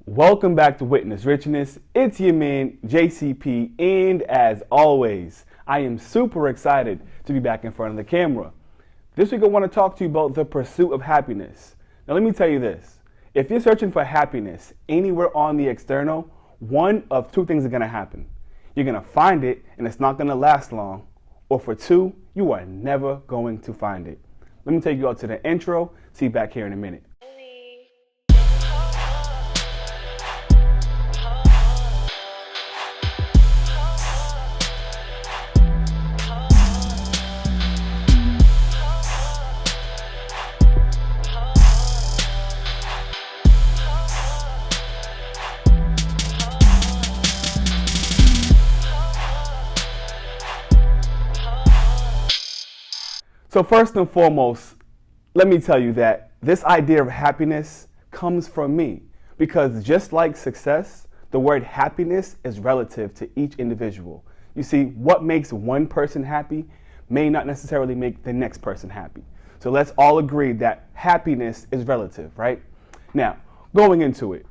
Welcome back to Witness Richness. It's your man, JCP, and as always, I am super excited to be back in front of the camera. This week I want to talk to you about the pursuit of happiness. Now let me tell you this. If you're searching for happiness anywhere on the external, one of two things are going to happen. You're going to find it and it's not going to last long. Or for two, you are never going to find it. Let me take you out to the intro. See you back here in a minute. So first and foremost, let me tell you that this idea of happiness comes from me because just like success, the word happiness is relative to each individual. You see, what makes one person happy may not necessarily make the next person happy. So let's all agree that happiness is relative, right? Now, going into it,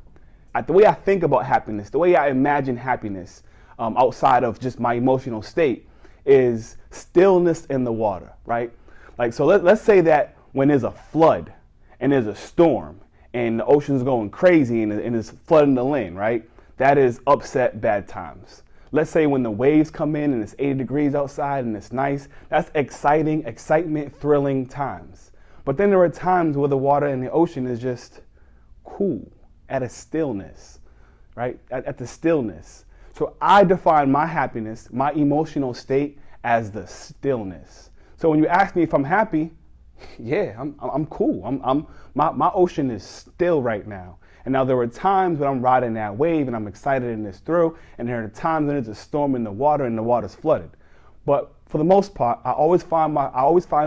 the way I think about happiness, the way I imagine happiness outside of just my emotional state is stillness in the water, right? Like, so let's say that when there's a flood and there's a storm and the ocean's going crazy and it's flooding the land, right? That is upset bad times. Let's say when the waves come in and it's 80 degrees outside and it's nice, that's excitement, thrilling times. But then there are times where the water in the ocean is just cool, at a stillness, right? At the stillness. So I define my happiness, my emotional state as the stillness. So when you ask me if I'm happy, yeah, I'm cool. My ocean is still right now. And now there are times when I'm riding that wave and I'm excited in this thrill, and there are times when there's a storm in the water and the water's flooded. But for the most part, I always find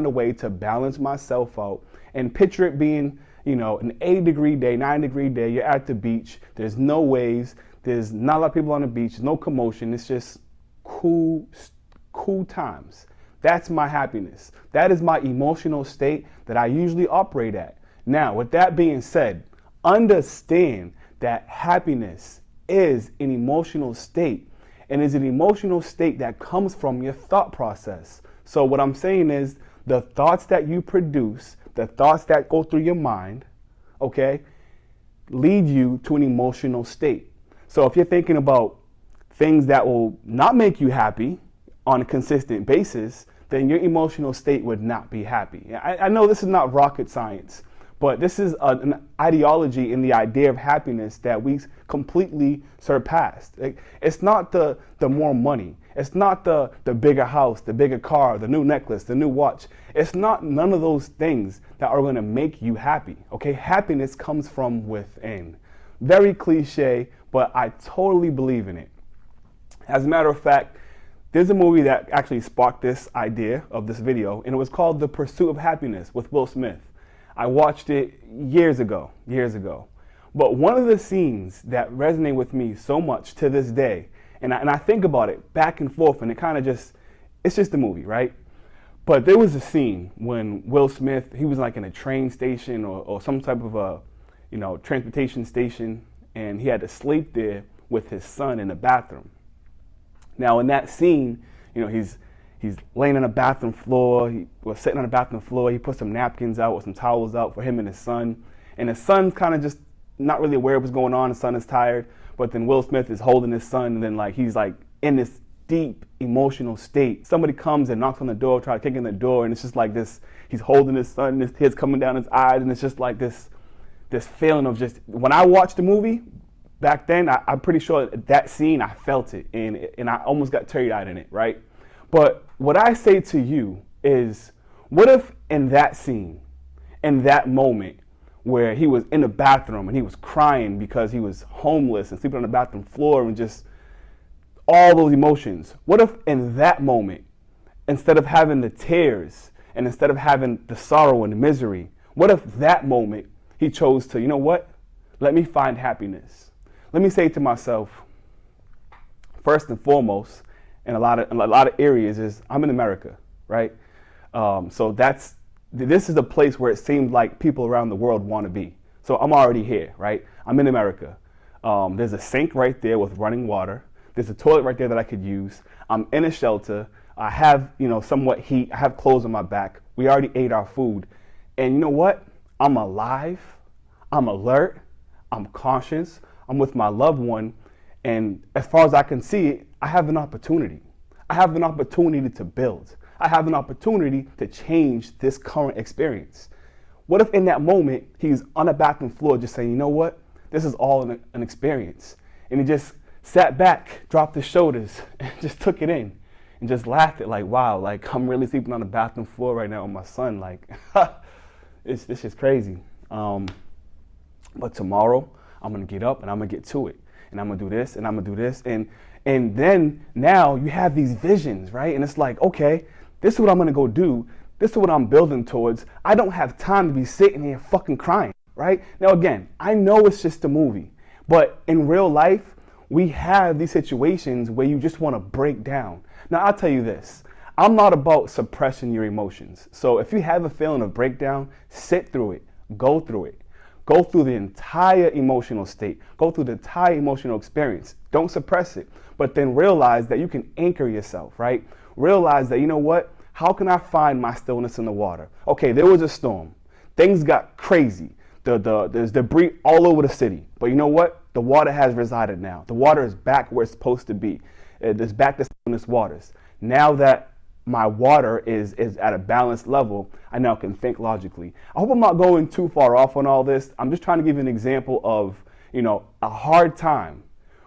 a way to balance myself out and picture it being, an 80-degree day, 90-degree day. You're at the beach. There's no waves. There's not a lot of people on the beach. There's no commotion. It's just cool times. That's my happiness. That is my emotional state that I usually operate at. Now, with that being said, understand that happiness is an emotional state, and is an emotional state that comes from your thought process. So what I'm saying is the thoughts that you produce, the thoughts that go through your mind, okay, lead you to an emotional state. So if you're thinking about things that will not make you happy on a consistent basis, then your emotional state would not be happy. I know this is not rocket science, but this is an ideology in the idea of happiness that we completely surpassed. It's not the more money. It's not the bigger house, the bigger car, the new necklace, the new watch. It's not none of those things that are going to make you happy. Okay, happiness comes from within. Very cliche, but I totally believe in it. As a matter of fact, there's a movie that actually sparked this idea of this video, and it was called The Pursuit of Happiness with Will Smith. I watched it years ago. But one of the scenes that resonate with me so much to this day, and I think about it back and forth, and it's just a movie, right? But there was a scene when Will Smith, he was like in a train station or some type of a, transportation station, and he had to sleep there with his son in the bathroom. Now in that scene, he's laying on the bathroom floor. He was sitting on the bathroom floor. He put some napkins out or some towels out for him and his son. And his son's kind of just not really aware of what's going on. His son is tired. But then Will Smith is holding his son, and then he's in this deep emotional state. Somebody comes and knocks on the door, try to kick in the door, and it's just like this. He's holding his son, and his tears coming down his eyes, and it's just like this feeling of just. When I watched the movie back then, I'm pretty sure that scene, I felt it, and I almost got teary-eyed in it, right? But what I say to you is, what if in that scene, in that moment where he was in the bathroom and he was crying because he was homeless and sleeping on the bathroom floor and just all those emotions, what if in that moment, instead of having the tears and instead of having the sorrow and the misery, what if that moment he chose to, let me find happiness. Let me say to myself, first and foremost, in a lot of areas, is I'm in America, right? So this is a place where it seems like people around the world want to be. So I'm already here, right? I'm in America. There's a sink right there with running water. There's a toilet right there that I could use. I'm in a shelter. I have, somewhat heat. I have clothes on my back. We already ate our food. And you know what? I'm alive. I'm alert. I'm conscious. I'm with my loved one. And as far as I can see, I have an opportunity. I have an opportunity to build. I have an opportunity to change this current experience. What if in that moment he's on the bathroom floor just saying, you know what? This is all an experience. And he just sat back, dropped his shoulders, and just took it in and just laughed at like, wow, like I'm really sleeping on the bathroom floor right now with my son. Like, this is crazy. But tomorrow I'm going to get up and I'm going to get to it. And I'm going to do this and I'm going to do this. And then now you have these visions, right? And it's like, okay, this is what I'm going to go do. This is what I'm building towards. I don't have time to be sitting here fucking crying, right? Now, again, I know it's just a movie, but in real life, we have these situations where you just want to break down. Now, I'll tell you this. I'm not about suppressing your emotions. So if you have a feeling of breakdown, sit through it. Go through it. Go through the entire emotional state. Go through the entire emotional experience. Don't suppress it. But then realize that you can anchor yourself, right? Realize that, you know what? How can I find my stillness in the water? Okay, there was a storm. Things got crazy. There's debris all over the city. But you know what? The water has resided now. The water is back where it's supposed to be. It's back to stillness waters. Now that my water is at a balanced level, I now can think logically. I hope I'm not going too far off on all this. I'm just trying to give you an example of, a hard time.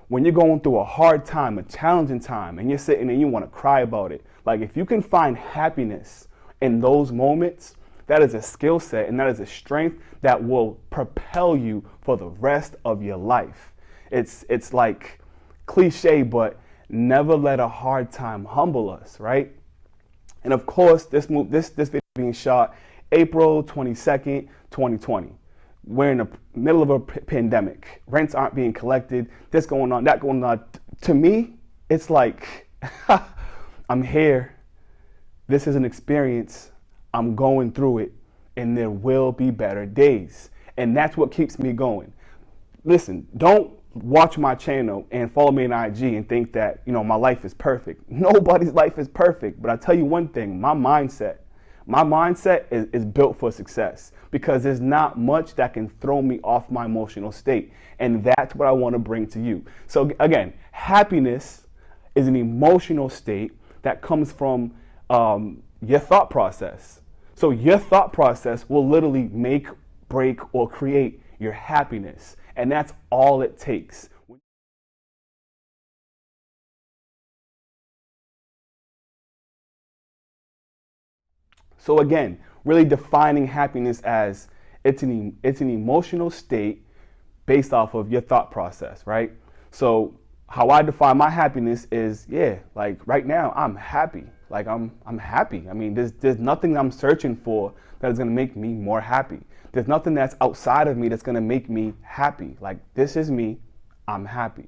When you're going through a hard time, a challenging time, and you're sitting and you want to cry about it. Like if you can find happiness in those moments, that is a skill set and that is a strength that will propel you for the rest of your life. It's like cliche, but never let a hard time humble us, right? And of course, this video is being shot April 22nd, 2020. We're in the middle of a pandemic. Rents aren't being collected. This going on, that going on. To me, it's like, I'm here. This is an experience. I'm going through it, and there will be better days. And that's what keeps me going. Listen, don't watch my channel and follow me on IG and think that, my life is perfect. Nobody's life is perfect. But I tell you one thing, my mindset is built for success because there's not much that can throw me off my emotional state. And that's what I want to bring to you. So again, happiness is an emotional state that comes from your thought process. So your thought process will literally make, break, or create your happiness. And that's all it takes. So again, really defining happiness as it's an emotional state based off of your thought process, right? So how I define my happiness is, like right now I'm happy. Like I'm happy. I mean, there's nothing I'm searching for that is going to make me more happy. There's nothing that's outside of me that's going to make me happy. Like this is me. I'm happy.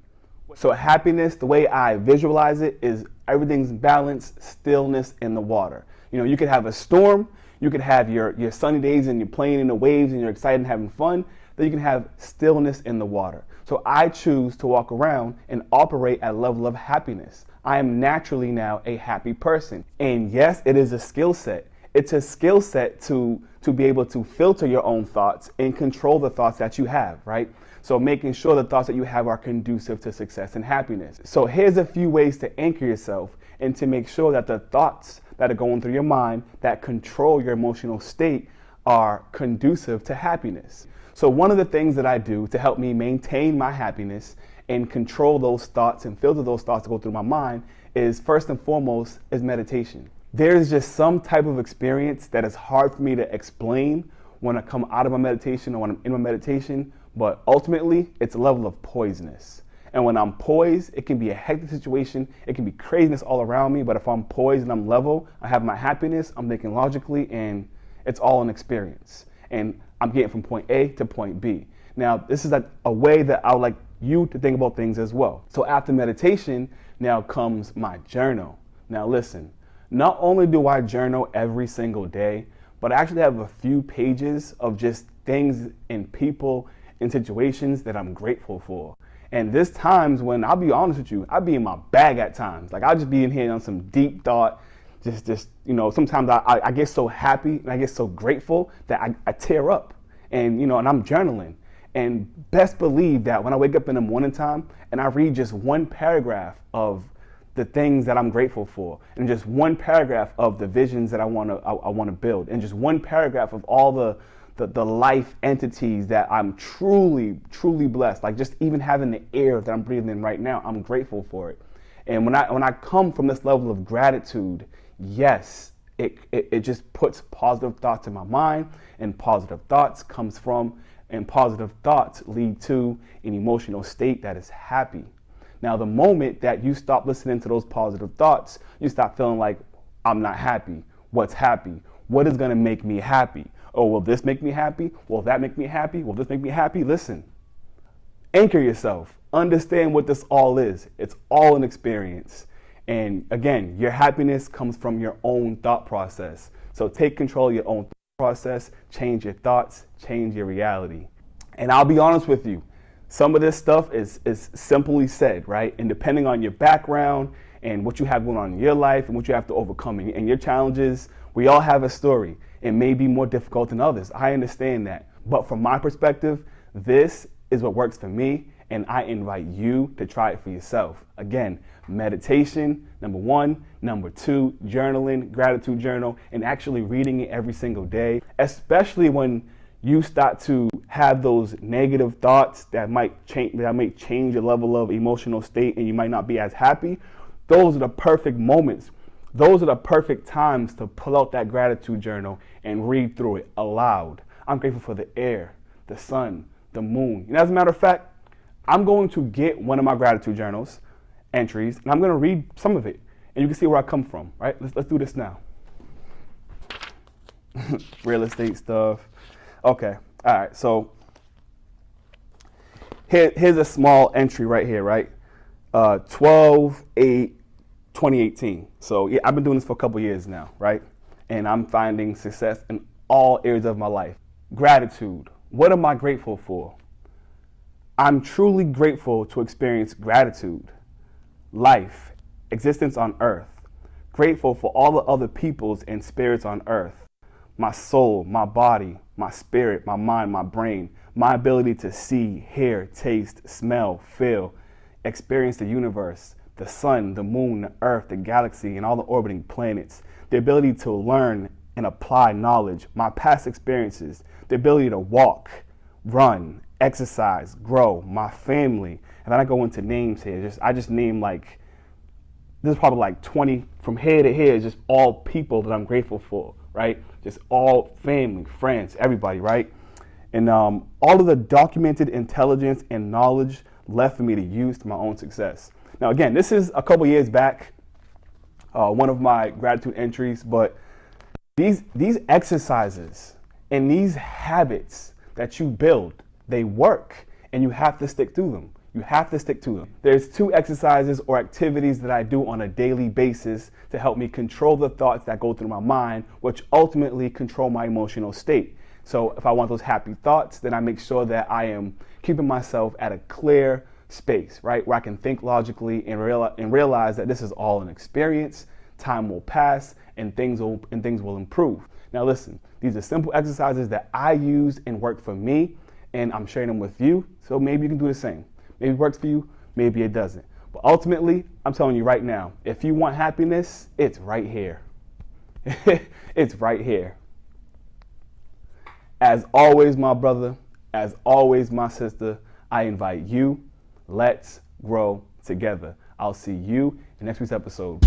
So happiness, the way I visualize it is everything's balanced, stillness in the water. You could have a storm, you could have your sunny days and you're playing in the waves and you're excited and having fun, then you can have stillness in the water. So I choose to walk around and operate at a level of happiness. I am naturally now a happy person. And yes, it is a skill set. It's a skill set to be able to filter your own thoughts and control the thoughts that you have, right? So making sure the thoughts that you have are conducive to success and happiness. So here's a few ways to anchor yourself and to make sure that the thoughts that are going through your mind that control your emotional state are conducive to happiness. So one of the things that I do to help me maintain my happiness and control those thoughts and filter those thoughts that go through my mind is first and foremost is meditation. There's just some type of experience that is hard for me to explain when I come out of my meditation or when I'm in my meditation, but ultimately it's a level of poisedness. And when I'm poised, it can be a hectic situation. It can be craziness all around me. But if I'm poised and I'm level, I have my happiness, I'm thinking logically, and it's all an experience. And I'm getting from point A to point B. Now, this is a way that I would like you to think about things as well. So after meditation, now comes my journal. Now listen, not only do I journal every single day, but I actually have a few pages of just things and people in situations that I'm grateful for. And there's times when, I'll be honest with you, I'll be in my bag at times. Like, I'll just be in here on some deep thought. Sometimes I get so happy and I get so grateful that I tear up. And, and I'm journaling. And best believe that when I wake up in the morning time and I read just one paragraph of the things that I'm grateful for, and just one paragraph of the visions that I want to build, and just one paragraph of all the life entities that I'm truly, truly blessed. Like, just even having the air that I'm breathing in right now, I'm grateful for it. And when I come from this level of gratitude, yes, it just puts positive thoughts in my mind, and positive thoughts lead to an emotional state that is happy. Now, the moment that you stop listening to those positive thoughts, you stop feeling like, I'm not happy. What's happy? What is going to make me happy? Oh, will this make me happy? Will that make me happy? Will this make me happy? Listen, anchor yourself. Understand what this all is. It's all an experience. And again, your happiness comes from your own thought process. So take control of your own thought process, change your thoughts, change your reality. And I'll be honest with you, some of this stuff is simply said, right? And depending on your background and what you have going on in your life and what you have to overcome and your challenges, we all have a story. It may be more difficult than others. I understand that. But from my perspective, this is what works for me, and I invite you to try it for yourself. Again, meditation, number 1. Number 2, journaling, gratitude journal, and actually reading it every single day, especially when you start to have those negative thoughts that might change your level of emotional state, and you might not be as happy. Those are the perfect moments. Those are the perfect times to pull out that gratitude journal and read through it aloud. I'm grateful for the air, the sun, the moon. And as a matter of fact, I'm going to get one of my gratitude journals entries, and I'm going to read some of it, and you can see where I come from, right? Let's do this now. Real estate stuff. Okay. All right. So here's a small entry right here, right? 12/8/2018. So yeah, I've been doing this for a couple years now, right? And I'm finding success in all areas of my life. Gratitude. What am I grateful for? I'm truly grateful to experience gratitude, life, existence on earth. Grateful for all the other peoples and spirits on earth. My soul, my body, my spirit, my mind, my brain, my ability to see, hear, taste, smell, feel, experience the universe, the sun, the moon, the earth, the galaxy, and all the orbiting planets. The ability to learn and apply knowledge, my past experiences, the ability to walk, run, exercise, grow, my family. And then I go into names here. I just name like, this is probably like 20 from here to here, is just all people that I'm grateful for, right? Just all family, friends, everybody, right? And all of the documented intelligence and knowledge left for me to use to my own success. Now, again, this is a couple years back, one of my gratitude entries, but these exercises and these habits that you build, they work, and you have to stick to them. You have to stick to them. There's 2 exercises or activities that I do on a daily basis to help me control the thoughts that go through my mind, which ultimately control my emotional state. So if I want those happy thoughts, then I make sure that I am keeping myself at a clear space, right? Where I can think logically and realize that this is all an experience, time will pass, and things will improve. Now listen, these are simple exercises that I use and work for me, and I'm sharing them with you, so maybe you can do the same. Maybe it works for you, maybe it doesn't. But ultimately, I'm telling you right now, if you want happiness, it's right here. It's right here. As always, my brother, as always, my sister, I invite you, let's grow together. I'll see you in next week's episode.